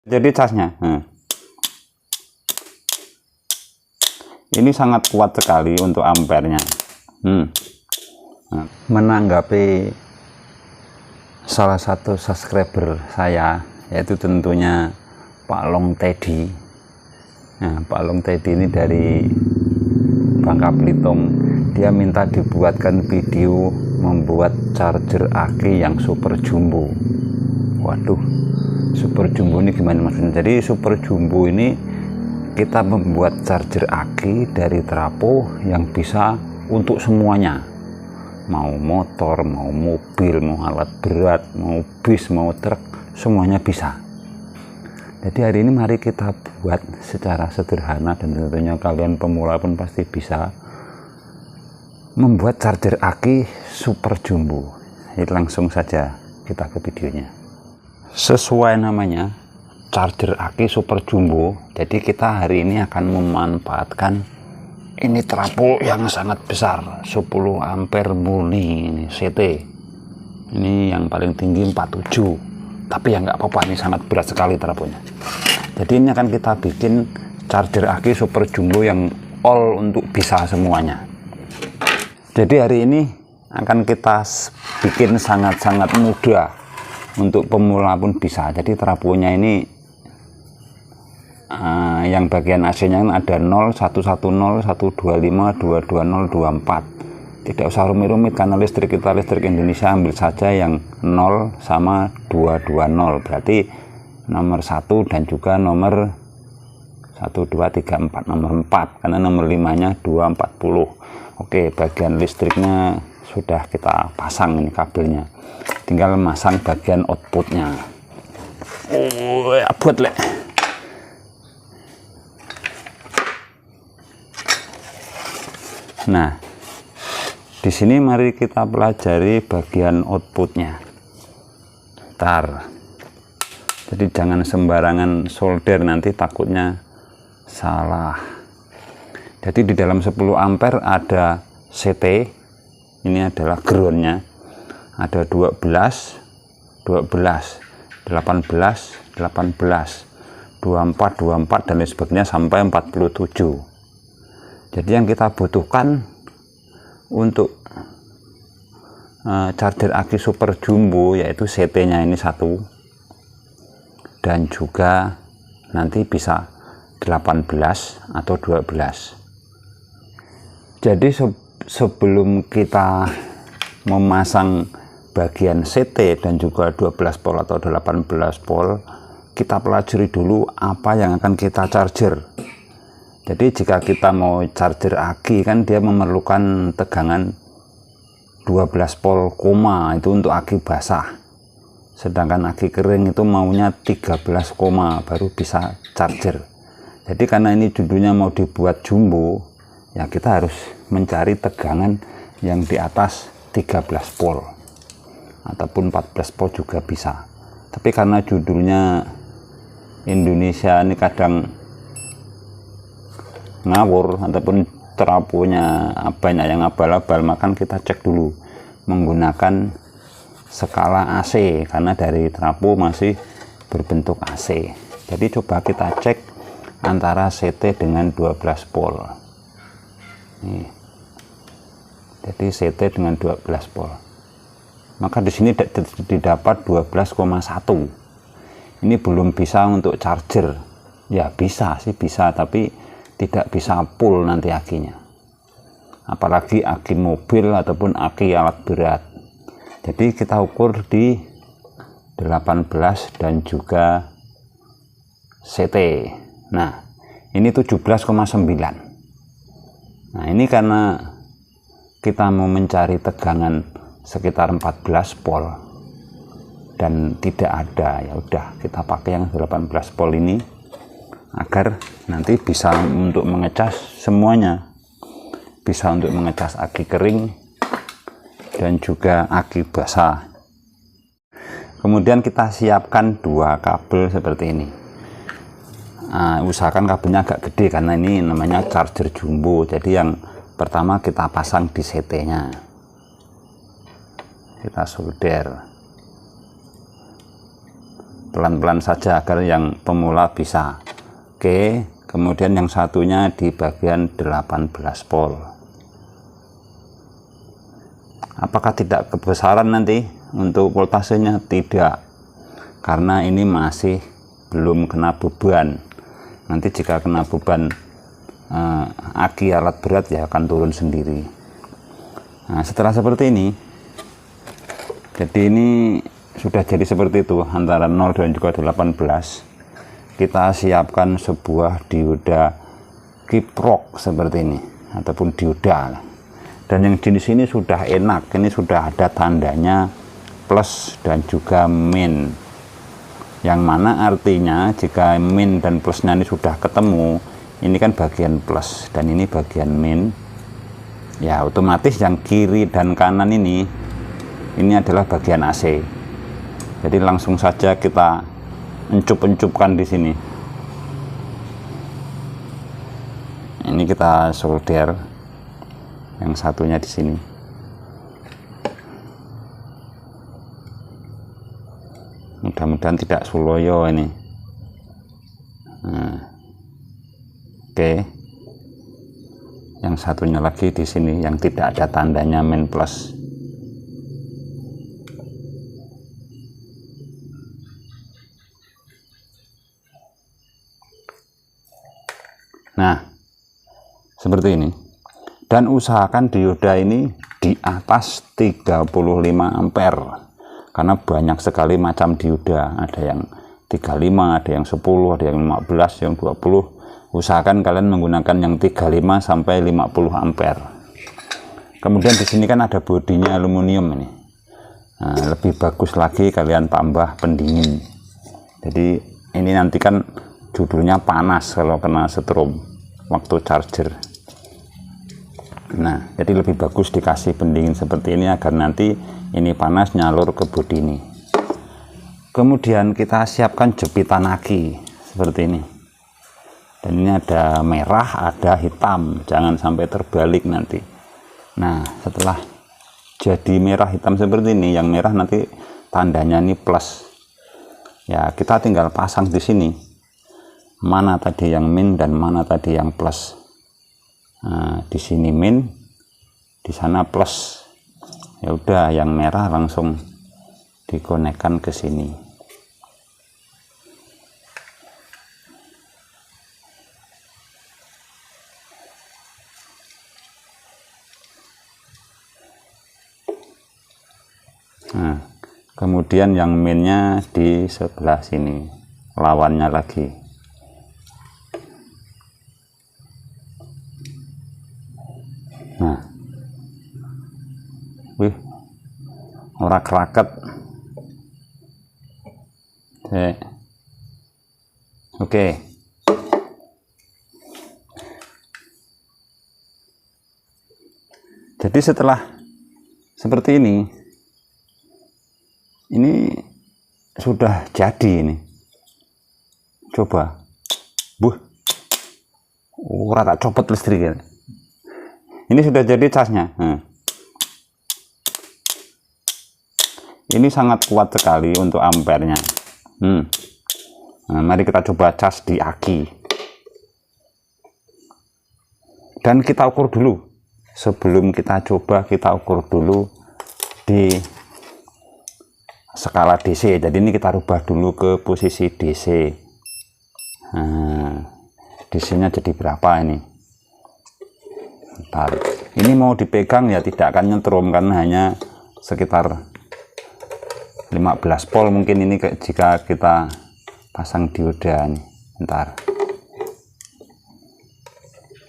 Jadi casnya, ini sangat kuat sekali untuk ampernya. Menanggapi salah satu subscriber saya, yaitu tentunya Pak Long Teddy. Nah, Pak Long Teddy ini dari Bangka Belitung. Dia minta dibuatkan video membuat charger aki yang super jumbo. Waduh, super jumbo ini gimana maksudnya? Jadi super jumbo ini kita membuat charger aki dari trafo yang bisa untuk semuanya, mau motor, mau mobil, mau alat berat, mau bis, mau truk, semuanya bisa. Jadi hari ini mari kita buat secara sederhana, dan tentunya kalian pemula pun pasti bisa membuat charger aki super jumbo. Jadi langsung saja kita ke videonya. Sesuai namanya, charger aki super jumbo. Jadi kita hari ini akan memanfaatkan ini trafo yang sangat besar, 10 ampere murni, ini CT. Ini yang paling tinggi 47. Tapi ya nggak apa-apa, ini sangat berat sekali trafonya. Jadi ini akan kita bikin charger aki super jumbo yang all untuk bisa semuanya. Jadi hari ini akan kita bikin sangat-sangat mudah, untuk pemula pun bisa. Jadi trafonya ini yang bagian AC-nya ada 0, 110, 125, 220, 24. Tidak usah rumit-rumit karena listrik kita listrik Indonesia, ambil saja yang 0 sama 220. Berarti nomor 1 dan juga nomor 1, 2, 3, 4, nomor 4, karena nomor 5-nya 240. Oke, bagian listriknya sudah kita pasang, ini kabelnya. Tinggal masang bagian outputnya. Oh, abot lek. Nah, di sini mari kita pelajari bagian outputnya. Ntar. Jadi jangan sembarangan solder, nanti takutnya salah. Jadi di dalam 10 ampere ada CT, ini adalah groundnya, ada 12, 12, 18, 18, 24, 24 dan lain sebagainya sampai 47. Jadi yang kita butuhkan untuk charger aki super jumbo yaitu CT nya ini 1, dan juga nanti bisa 18 atau 12. Jadi sebelum kita memasang bagian CT dan juga 12 volt atau 18 volt, kita pelajari dulu apa yang akan kita charger. Jadi jika kita mau charger aki kan dia memerlukan tegangan 12 volt koma, itu untuk aki basah. Sedangkan aki kering itu maunya 13 koma baru bisa charger. Jadi karena ini judulnya mau dibuat jumbo, ya kita harus mencari tegangan yang di atas 13 volt ataupun 14 volt juga bisa. Tapi karena judulnya Indonesia ini kadang ngawur ataupun trafonya banyak yang abal-abal, maka kita cek dulu menggunakan skala AC karena dari trafo masih berbentuk AC. Jadi coba kita cek antara CT dengan 12 volt. Nih. Jadi CT dengan 12 volt. Maka di sini didapat 12,1. Ini belum bisa untuk charger. Ya bisa sih, bisa, tapi tidak bisa full nanti akinya. Apalagi aki mobil ataupun aki alat berat. Jadi kita ukur di 18 dan juga CT. Nah, ini 17,9. Nah, ini karena kita mau mencari tegangan sekitar 14 volt dan tidak ada, ya udah kita pakai yang 18 volt ini agar nanti bisa untuk mengecas semuanya. Bisa untuk mengecas aki kering dan juga aki basah. Kemudian kita siapkan 2 kabel seperti ini. Usahakan kabelnya agak gede karena ini namanya charger jumbo. Jadi yang pertama kita pasang di CT nya, kita solder. pelan-pelan saja agar yang pemula bisa. Oke, kemudian yang satunya di bagian 18 volt. Apakah tidak kebesaran nanti untuk voltasenya? Tidak, karena ini masih belum kena beban. Nanti jika kena beban aki alat berat ya akan turun sendiri. Nah, setelah seperti ini, jadi ini sudah jadi seperti itu antara 0 dan juga 18. Kita siapkan sebuah dioda kiprok seperti ini ataupun dioda. Dan yang jenis ini sudah enak, ini sudah ada tandanya plus dan juga min, yang mana artinya jika min dan plusnya ini sudah ketemu, ini kan bagian plus dan ini bagian min ya, otomatis yang kiri dan kanan ini adalah bagian AC. Jadi langsung saja kita encup-encupkan di sini. Ini kita solder yang satunya di sini. Mudah-mudahan tidak suloyo ini. Nah, oke. Yang satunya lagi di sini yang tidak ada tandanya min plus. Nah, seperti ini. Dan usahakan dioda ini di atas 35 ampere, karena banyak sekali macam dioda. Ada yang 35, ada yang 10, ada yang 15, yang 20. Usahakan kalian menggunakan yang 35 sampai 50 ampere. Kemudian di sini kan ada bodinya aluminium ini. Nah, lebih bagus lagi kalian tambah pendingin. Jadi ini nanti kan judulnya panas kalau kena setrum waktu charger. Nah, jadi lebih bagus dikasih pendingin seperti ini agar nanti ini panas nyalur ke bodi ini. Kemudian kita siapkan jepitan aki seperti ini. Dan ini ada merah, ada hitam, jangan sampai terbalik nanti. Nah, setelah jadi merah hitam seperti ini, yang merah nanti tandanya ini plus. Ya, kita tinggal pasang di sini. Mana tadi yang min dan mana tadi yang plus. Nah, di sini min, di sana plus. Ya udah, yang merah langsung dikonekkan ke sini. Nah, kemudian yang minnya di sebelah sini, lawannya lagi. Nah, wih, ora keraket. Oke. Jadi setelah seperti ini sudah jadi ini. Coba, ora tak copot listrik. Ini sudah jadi casnya. Nah. Ini sangat kuat sekali untuk ampernya. Nah, mari kita coba cas di aki. Dan kita ukur dulu. Sebelum kita coba, kita ukur dulu di skala DC. Jadi ini kita rubah dulu ke posisi DC. Nah, DC-nya jadi berapa ini? Bentar. Ini mau dipegang ya tidak akan nyetrum karena hanya sekitar 15 volt mungkin ini jika kita pasang dioda nih. Bentar.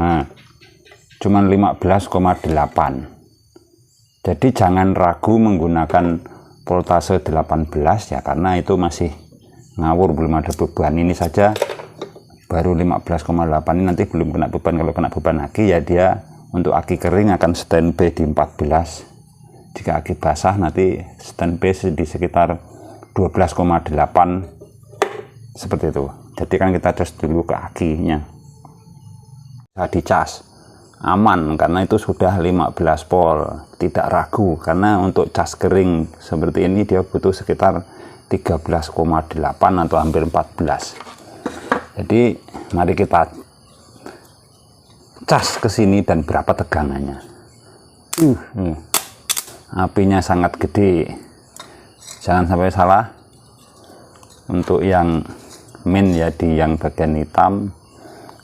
Nah, cuman 15,8. Jadi jangan ragu menggunakan voltase 18 ya, karena itu masih ngawur, belum ada beban. Ini saja baru 15,8, ini nanti belum kena beban. Kalau kena beban aki ya dia untuk aki kering akan standby di 14. Jika aki basah nanti standby di sekitar 12,8 seperti itu. Jadi kan kita cas dulu ke akinya. Bisa dicas aman karena itu sudah 15 volt, tidak ragu karena untuk cas kering seperti ini dia butuh sekitar 13,8 atau hampir 14. Jadi mari kita cas ke sini dan berapa tegangannya. Apinya sangat gede, jangan sampai salah. Untuk yang min ya di yang bagian hitam,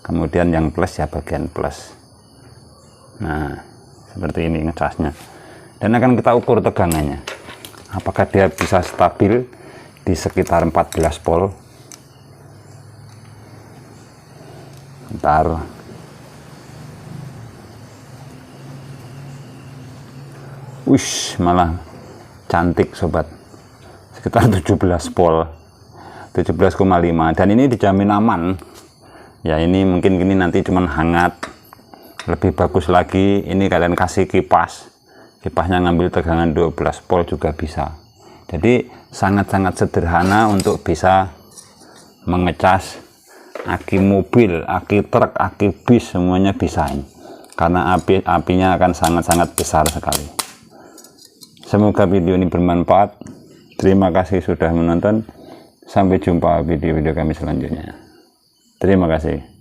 kemudian yang plus ya bagian plus. Nah seperti ini ngecasnya, dan akan kita ukur tegangannya apakah dia bisa stabil di sekitar 14 volt. Bentar, wish, malah cantik sobat, sekitar 17 volt, 17,5, dan ini dijamin aman ya. Ini mungkin ini nanti cuman hangat, lebih bagus lagi ini kalian kasih kipasnya ngambil tegangan 12 volt juga bisa. Jadi sangat-sangat sederhana untuk bisa mengecas aki mobil, aki truk, aki bis, semuanya bisa ini, karena apinya akan sangat-sangat besar sekali. Semoga video ini bermanfaat. Terima kasih sudah menonton. Sampai jumpa video-video kami selanjutnya. Terima kasih.